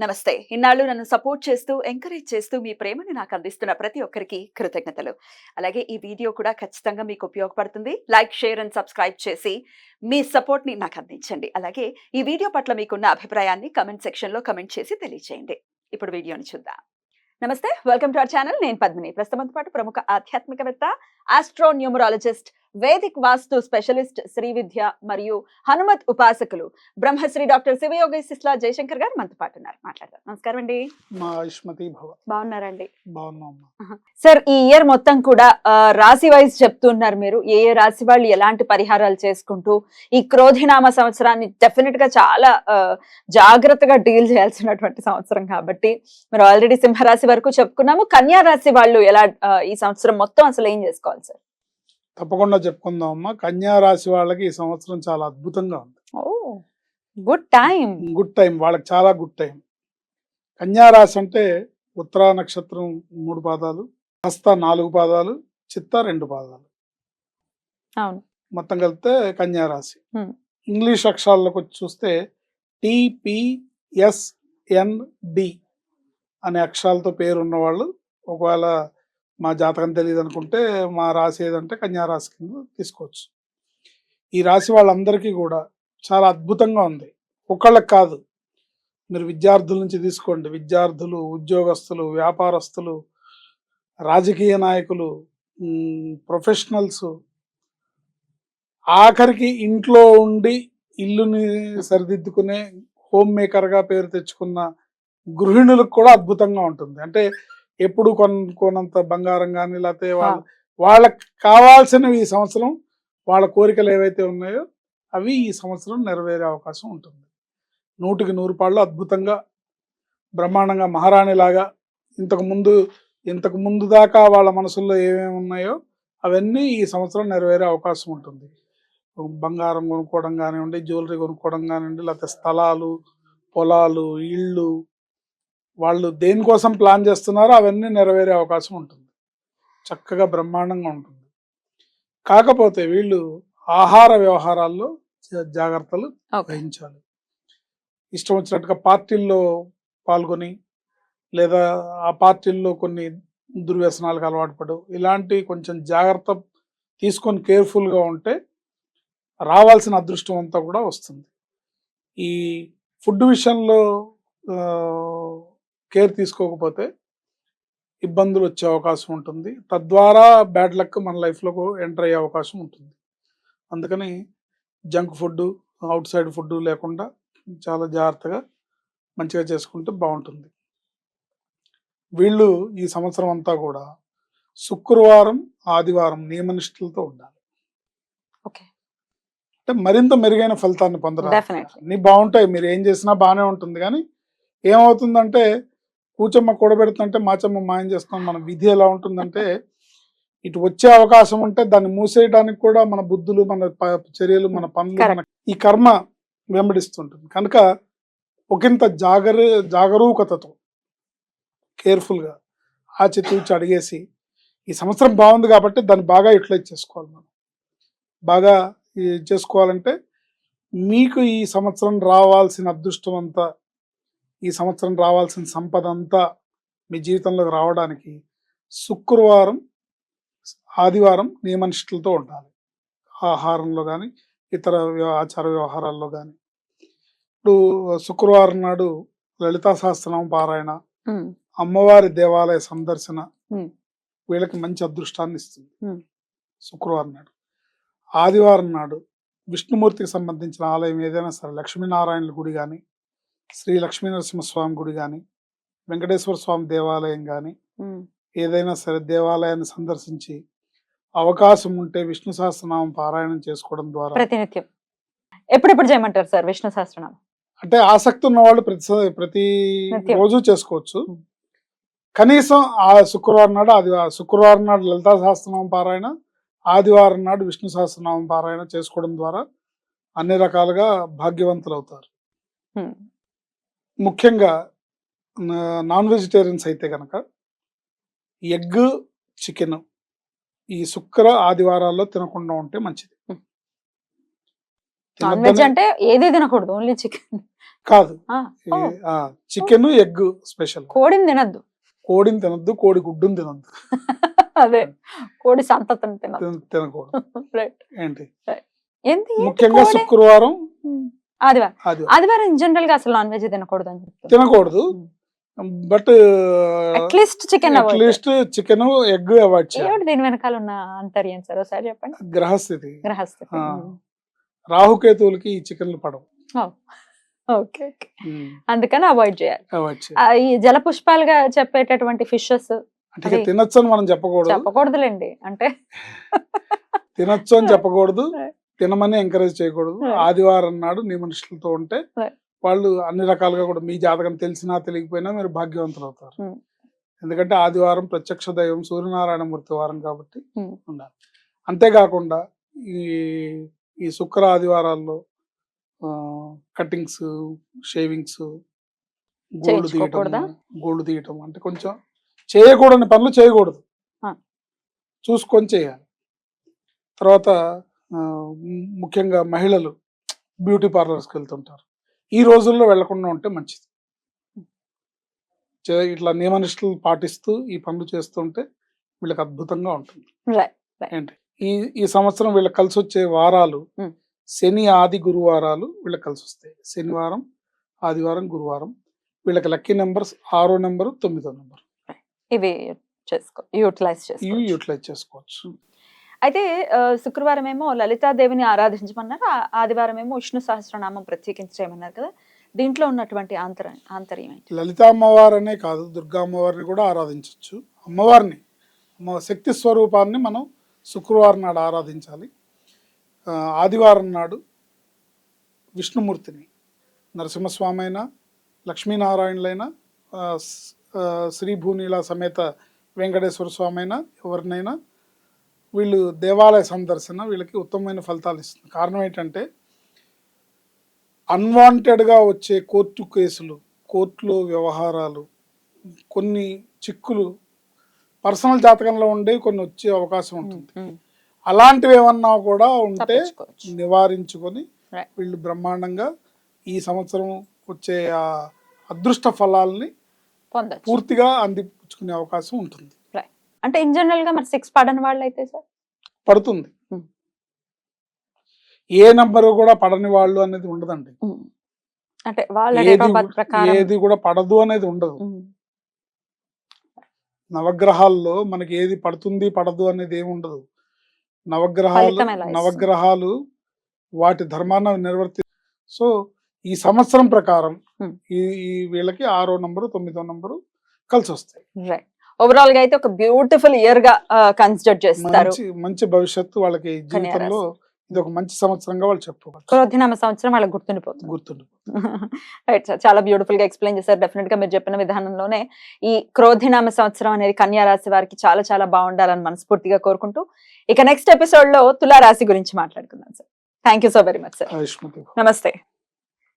నమస్తే. ఇన్నాళ్ళు నన్ను సపోర్ట్ చేస్తూ, ఎంకరేజ్ చేస్తూ మీ ప్రేమని నాకు అందిస్తున్న ప్రతి ఒక్కరికి కృతజ్ఞతలు. అలాగే ఈ వీడియో కూడా ఖచ్చితంగా మీకు ఉపయోగపడుతుంది. లైక్, షేర్ అండ్ సబ్స్క్రైబ్ చేసి మీ సపోర్ట్‌ని నాకు అందించండి. అలాగే ఈ వీడియో పట్ల మీకున్న అభిప్రాయాన్ని కామెంట్ సెక్షన్‌లో కామెంట్ చేసి తెలియజేయండి. ఇప్పుడు వీడియోని చూద్దాం. నమస్తే. Welcome to our channel. నేను పద్మిని. ప్రస్తుతంతో పాటు ప్రముఖ ఆధ్యాత్మికవేత్త, ఆస్ట్రో న్యూమరాలజిస్ట్, వేదిక్ వాస్తు స్పెషలిస్ట్ శ్రీ విద్య మరియు హనుమత్ ఉపాసకులు బ్రహ్మశ్రీ డాక్టర్ శివయోగి సిస్లా జయశంకర్ గారు మనతో పాటు ఉన్నారు. మాట్లాడదాం. నమస్కారం అండి. మా ఆయుష్మతి భవ. బాగున్నారండి? బాగున్నామ్మా. సార్, ఈ ఇయర్ మొత్తం కూడా రాశి వైజ్ చెప్తున్నారు మీరు. ఏ ఏ రాశి వాళ్ళు ఎలాంటి పరిహారాలు చేసుకుంటూ ఈ క్రోధినామ సంవత్సరాన్ని డెఫినెట్ గా చాలా జాగ్రత్తగా డీల్ చేయాల్సినటువంటి సంవత్సరం కాబట్టి మీరు ఆల్రెడీ సింహరాశి వరకు చెప్పుకున్నాము. కన్యా రాశి వాళ్ళు ఎలా ఈ సంవత్సరం మొత్తం అసలు ఏం చేసుకోవాలి సార్? తప్పకుండా చెప్పుకుందాం అమ్మా. కన్యా రాశి వాళ్ళకి ఈ సంవత్సరం చాలా అద్భుతంగా ఉంది. Good time. గుడ్ టైం, వాళ్ళకి చాలా గుడ్ టైం. కన్యా రాశి అంటే ఉత్తరా నక్షత్రం 3 పాదాలు, హస్త 4 పాదాలు, చిత్త 2 పాదాలు, అవును, మొత్తం కలిపితే కన్యా రాశి. ఇంగ్లీష్ అక్షరాల్లోకి వచ్చి చూస్తే TPSND అనే అక్షరాలతో పేరున్న వాళ్ళు, ఒకవేళ మా జాతకం తెలియదు అనుకుంటే మా రాశి ఏదంటే కన్యా రాశి కింద తీసుకోవచ్చు. ఈ రాశి వాళ్ళందరికీ కూడా చాలా అద్భుతంగా ఉంది. ఒకళ్ళకి కాదు, మీరు విద్యార్థుల నుంచి తీసుకోండి. విద్యార్థులు, ఉద్యోగస్తులు, వ్యాపారస్తులు, రాజకీయ నాయకులు, ప్రొఫెషనల్స్, ఆఖరికి ఇంట్లో ఉండి ఇల్లుని సరిదిద్దుకునే హోమ్ మేకర్గా పేరు తెచ్చుకున్న గృహిణులకు కూడా అద్భుతంగా ఉంటుంది. అంటే ఎప్పుడు కొనంత బంగారం కానీ, లేకపోతే వాళ్ళకి కావాల్సినవి ఈ సంవత్సరం, వాళ్ళ కోరికలు ఏవైతే ఉన్నాయో అవి ఈ సంవత్సరం నెరవేరే అవకాశం ఉంటుంది. 100కి 100 పాళ్ళు అద్భుతంగా బ్రహ్మాండంగా మహారాణిలాగా ఇంతకు ముందు దాకా వాళ్ళ మనసుల్లో ఏమేమి ఉన్నాయో అవన్నీ ఈ సంవత్సరం నెరవేరే అవకాశం ఉంటుంది. బంగారం కొనుక్కోవడం కానివ్వండి, జ్యువెలరీ కొనుక్కోవడం కానివ్వండి, లేకపోతే స్థలాలు, పొలాలు, ఇళ్ళు, వాళ్ళు దేనికోసం ప్లాన్ చేస్తున్నారో అవన్నీ నెరవేరే అవకాశం ఉంటుంది. చక్కగా బ్రహ్మాండంగా ఉంటుంది. కాకపోతే వీళ్ళు ఆహార వ్యవహారాల్లో జాగ్రత్తలు వహించాలి. ఇష్టం వచ్చినట్టుగా పార్టీల్లో పాల్గొని, లేదా ఆ పార్టీల్లో కొన్ని దుర్వ్యసనాలకు అలవాటు పడు, ఇలాంటి కొంచెం జాగ్రత్త తీసుకొని కేర్ఫుల్గా ఉంటే రావాల్సిన అదృష్టం అంతా కూడా వస్తుంది. ఈ ఫుడ్ విషయంలో కేర్ తీసుకోకపోతే ఇబ్బందులు వచ్చే అవకాశం ఉంటుంది. తద్వారా బ్యాడ్ లక్ మన లైఫ్లోకి ఎంటర్ అయ్యే అవకాశం ఉంటుంది. అందుకని junk food, out side food లేకుండా చాలా జాగ్రత్తగా మంచిగా చేసుకుంటే బాగుంటుంది. వీళ్ళు ఈ సంవత్సరం అంతా కూడా శుక్రవారం, ఆదివారం నియమనిష్టలతో ఉండాలి. అంటే మరింత మెరుగైన ఫలితాన్ని పొందడానికి అన్ని బాగుంటాయి, మీరు ఏం చేసినా బాగానే ఉంటుంది. కానీ ఏమవుతుందంటే కూచమ్మ కూడబెడుతుంటే మాచమ్మ మాయం చేస్తాం. మన విధి ఎలా ఉంటుందంటే ఇటు వచ్చే అవకాశం ఉంటే దాన్ని మూసేయడానికి కూడా మన బుద్ధులు, మన చర్యలు, మన పనులు, ఈ కర్మ వెంబడిస్తుంటుంది. కనుక ఒకంత జాగరూకతతో కేర్ఫుల్గా ఆచితూచి అడిగేసి ఈ సంవత్సరం బాగుంది కాబట్టి దాన్ని బాగా యూటిలైజ్ చేసుకోవాలి. మనం బాగా చేసుకోవాలంటే మీకు ఈ సంవత్సరం రావాల్సిన అదృష్టం అంతా, ఈ సంవత్సరం రావాల్సిన సంపద అంతా మీ జీవితంలోకి రావడానికి శుక్రవారం, ఆదివారం నియమనిష్టలతో ఉండాలి. ఆహారంలో కానీ, ఇతర ఆచార వ్యవహారాల్లో కానీ. ఇప్పుడు శుక్రవారం నాడు లలితా సహస్రనామ పారాయణ, అమ్మవారి దేవాలయ సందర్శన వీళ్ళకి మంచి అదృష్టాన్ని ఇస్తుంది శుక్రవారం నాడు. ఆదివారం నాడు విష్ణుమూర్తికి సంబంధించిన ఆలయం ఏదైనా సరే, లక్ష్మీనారాయణుల గుడి కానీ, శ్రీ లక్ష్మీ నరసింహస్వామి గుడి కానీ, వెంకటేశ్వర స్వామి దేవాలయం కానీ, ఏదైనా సరే దేవాలయాన్ని సందర్శించి అవకాశం ఉంటే విష్ణు సహస్రనామం పారాయణం చేసుకోవడం ద్వారా ప్రతినిత్యం ఎప్పుడెప్పుడు చేయమంటారు సార్ విష్ణు సహస్రనామం? అంటే ఆసక్తి ఉన్న వాళ్ళు ప్రతి రోజు చేసుకోవచ్చు. కనీసం ఆ శుక్రవారం నాడు, శుక్రవారం నాడు లలితా సహస్రనామం పారాయణ, ఆదివారం నాడు విష్ణు సహస్రనామం పారాయణ చేసుకోవడం ద్వారా అన్ని రకాలుగా భాగ్యవంతులు అవుతారు. ముఖ్యంగా నాన్ వెజిటేరియన్స్ అయితే కనుక ఎగ్, చికెన్ ఈ శుక్ర ఆదివారాల్లో తినకుండా ఉంటే మంచిది. నాన్ వెజ్ అంటే ఏది తినకూడదు, ఓన్లీ చికెన్ కాదు, చికెన్ ఎగ్ స్పెషల్. కోడిని తినద్దు, కోడిని తినద్దు, కోడి గుడ్డుని తినద్దు, అదే కోడి సంతతిని తినకూడదు. రైట్. ఏంటి ఏంటి ముఖ్యంగా శుక్రవారం, ఆదివారం జనరల్ గా అసలు నాన్ వెజ్ తినకూడదు అని చెప్తారు. తినకూడదు, but at least chicken chicken egg avoid చేయాలి. దీని వెనకాల ఉన్న అంతర్యం సార్ ఒకసారి చెప్పండి. గ్రహస్థితి, రాహుకేతువులకి ఈ చికెన్లు పడవు. ఓకే, అందుకని అవాయిడ్ చేయాలి. ఈ జల పుష్పాలుగా చెప్పేటటువంటి ఫిషెస్ తినొచ్చు అని మనం చెప్పకూడదులేండి, అంటే తినొచ్చు అని చెప్పకూడదు, తినమని ఎంకరేజ్ చేయకూడదు. ఆదివారం నాడు నీ మనుషులతో ఉంటే వాళ్ళు అన్ని రకాలుగా కూడా మీ జాతకం తెలిసినా తెలియకపోయినా మీరు భాగ్యవంతులు అవుతారు. ఎందుకంటే ఆదివారం ప్రత్యక్ష దైవం సూర్యనారాయణ మూర్తి వారం కాబట్టి ఉండాలి. అంతేకాకుండా ఈ శుక్ర ఆదివారాల్లో కటింగ్స్, షేవింగ్స్, గోల్డ్ తీయటం అంటే కొంచెం చేయకూడని పనులు చేయకూడదు, చూసుకొని చేయాలి. తర్వాత ముఖ్యంగా మహిళలు బ్యూటీ పార్లర్స్కి వెళ్తుంటారు, ఈ రోజుల్లో వెళ్లకుండా ఉంటే మంచిది. ఇట్లా నియమనిష్టలు పాటిస్తూ ఈ పనులు చేస్తుంటే వీళ్ళకి అద్భుతంగా ఉంటుంది. ఏంటి ఈ సంవత్సరం వీళ్ళకి కలిసి వచ్చే వారాలు శని, ఆది, గురువారాలు వీళ్ళకి కలిసి వస్తాయి. శనివారం, ఆదివారం, గురువారం. వీళ్ళకి లక్కీ నెంబర్స్ 6వ నెంబరు, 9వ నెంబరు. ఇవి యూటిలైజ్ చేసుకోవచ్చు. అయితే శుక్రవారం ఏమో లలితాదేవిని ఆరాధించమన్నారు, ఆదివారం ఏమో విష్ణు సహస్రనామం ప్రత్యేకించమన్నారు కదా, దీంట్లో ఉన్నటువంటి ఆంతర్యం ఏంటి? లలితా అమ్మవారనే కాదు, దుర్గా అమ్మవారిని కూడా ఆరాధించవచ్చు. అమ్మవారిని, శక్తి స్వరూపాన్ని మనం శుక్రవారం నాడు ఆరాధించాలి. ఆదివారం నాడు విష్ణుమూర్తిని, నరసింహస్వామి అయినా, లక్ష్మీనారాయణులైనా, శ్రీభూనీల సమేత వెంకటేశ్వర స్వామి అయినా, ఎవరినైనా వీళ్ళు దేవాలయ సందర్శన వీళ్ళకి ఉత్తమమైన ఫలితాలు ఇస్తుంది. కారణం ఏంటంటే అన్వాంటెడ్గా వచ్చే కోర్టు కేసులు, కోర్టులో వ్యవహారాలు, కొన్ని చిక్కులు పర్సనల్ జాతకంలో ఉండే కొన్ని వచ్చే అవకాశం ఉంటుంది. అలాంటివి ఏమన్నా కూడా ఉంటే నివారించుకొని వీళ్ళు బ్రహ్మాండంగా ఈ సంవత్సరం వచ్చే ఆ అదృష్ట ఫలాల్ని పూర్తిగా అందిపుచ్చుకునే అవకాశం ఉంటుంది. అంటే ఇన్ జనరల్ గా మరి 6 పడని వాళ్ళు అయితే సార్ పడుతుంది. ఏ నంబరు కూడా పడని వాళ్ళు అనేది ఉండదండి. అంటే వాళ్ళ ఏది కూడా పడదు అనేది ఉండదు. నవగ్రహాల్లో మనకి ఏది పడుతుంది పడదు అనేది ఏమి ఉండదు. నవగ్రహాలు వాటి ధర్మాన్ని నిర్వర్తి. సో ఈ సంవత్సరం ప్రకారం ఈ వీళ్ళకి 6వ నంబరు, 9వ నంబరు కలిసి వస్తాయి. ఓవరాల్ గా అయితే ఒక బ్యూటిఫుల్ ఇయర్ గా కన్సిడర్ చేస్తారు. మంచి భవిష్యత్తు వాళ్ళకి జీవితంలో ఇది ఒక మంచి సంవత్సరంగా వాళ్ళు చెప్పుకోవచ్చు. క్రోధినామ సంవత్సరం వాళ్ళకి గుర్తుండిపోతుంది. రైట్ సార్, చాలా బ్యూటిఫుల్ గా ఎక్స్ప్లెయిన్ చేశారు. డెఫినెట్ గా మీరు చెప్పిన విధానంలోనే ఈ క్రోధినామ సంవత్సరం అనేది కన్యా రాశి వారికి చాలా చాలా బాగుండాలని మనస్ఫూర్తిగా కోరుకుంటూ ఇక నెక్స్ట్ ఎపిసోడ్ లో తులా రాశి గురించి మాట్లాడుకుందాం sir. Thank you so very much sir. నమస్తే.